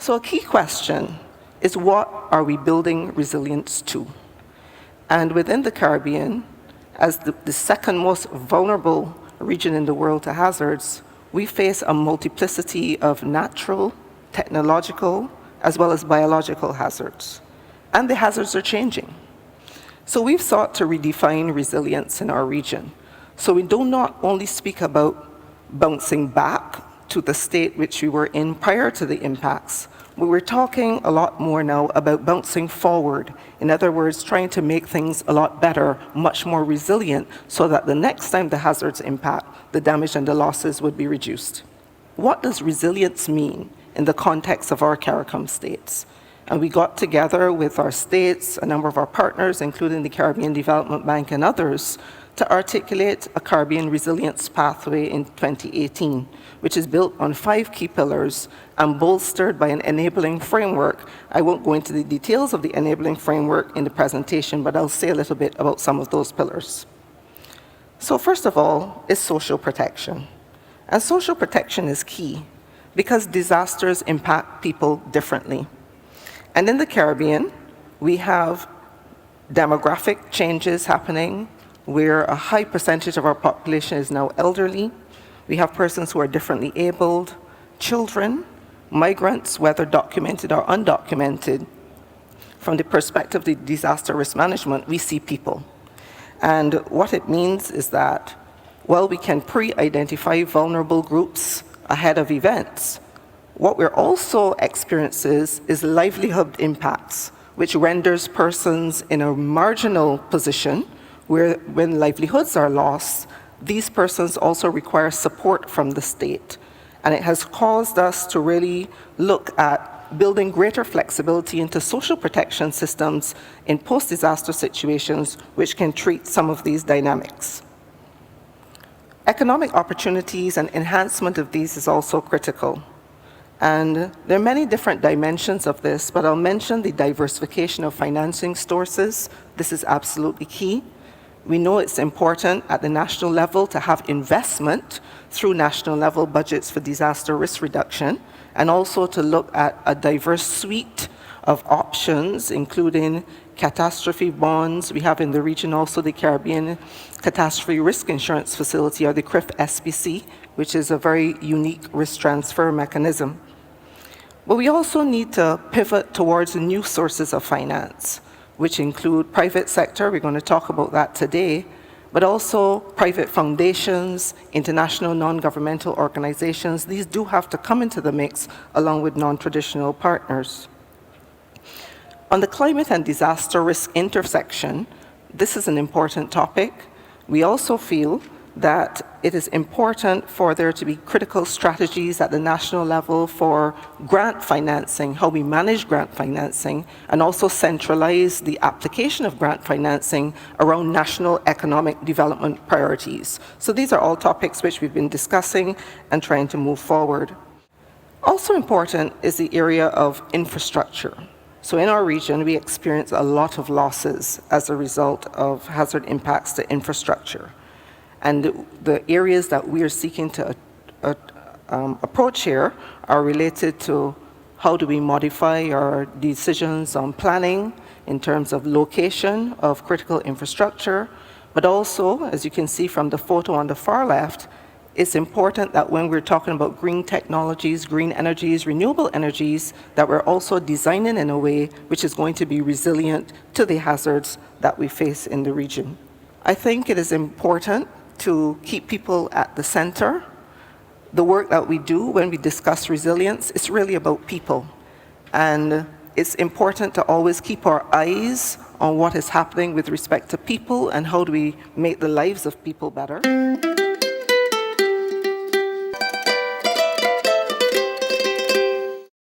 So a key question is, what are we building resilience to? And within the Caribbean, as the second most vulnerable region in the world to hazards, we face a multiplicity of natural, technological, as well as biological hazards. And the hazards are changing. So we've sought to redefine resilience in our region. So we do not only speak about bouncing back to the state which we were in prior to the impacts, but we're talking a lot more now about bouncing forward. In other words, trying to make things a lot better, much more resilient, so that the next time the hazards impact, the damage and the losses would be reduced. What does resilience mean in the context of our CARICOM states? And we got together with our states, a number of our partners, including the Caribbean Development Bank and others, to articulate a Caribbean resilience pathway in 2018, which is built on 5 key pillars and bolstered by an enabling framework. I won't go into the details of the enabling framework in the presentation, but I'll say a little bit about some of those pillars. So first of all is social protection. And social protection is key because disasters impact people differently. And in the Caribbean, we have demographic changes happening where a high percentage of our population is now elderly. We have persons who are differently abled, children, migrants, whether documented or undocumented. From the perspective of the disaster risk management, we see people. And what it means is that, while we can pre-identify vulnerable groups ahead of events, what we're also experiencing is livelihood impacts, which renders persons in a marginal position where when livelihoods are lost, these persons also require support from the state. And it has caused us to really look at building greater flexibility into social protection systems in post-disaster situations, which can treat some of these dynamics. Economic opportunities and enhancement of these is also critical. And there are many different dimensions of this, but I'll mention the diversification of financing sources. This is absolutely key. We know it's important at the national level to have investment through national level budgets for disaster risk reduction, and also to look at a diverse suite of options, including catastrophe bonds. We have in the region also the Caribbean Catastrophe Risk Insurance Facility, or the CRIF SPC, which is a very unique risk transfer mechanism. But we also need to pivot towards new sources of finance, which include private sector, we're going to talk about that today, but also private foundations, international non-governmental organizations. These do have to come into the mix along with non-traditional partners. On the climate and disaster risk intersection, this is an important topic. We also feel that it is important for there to be critical strategies at the national level for grant financing, how we manage grant financing, and also centralize the application of grant financing around national economic development priorities. So these are all topics which we've been discussing and trying to move forward. Also important is the area of infrastructure. So in our region, we experience a lot of losses as a result of hazard impacts to infrastructure. And the areas that we are seeking to approach here are related to how do we modify our decisions on planning in terms of location of critical infrastructure, but also, as you can see from the photo on the far left, it's important that when we're talking about green technologies, green energies, renewable energies, that we're also designing in a way which is going to be resilient to the hazards that we face in the region. I think it is important to keep people at the center. The work that we do when we discuss resilience is really about people. And it's important to always keep our eyes on what is happening with respect to people and how do we make the lives of people better.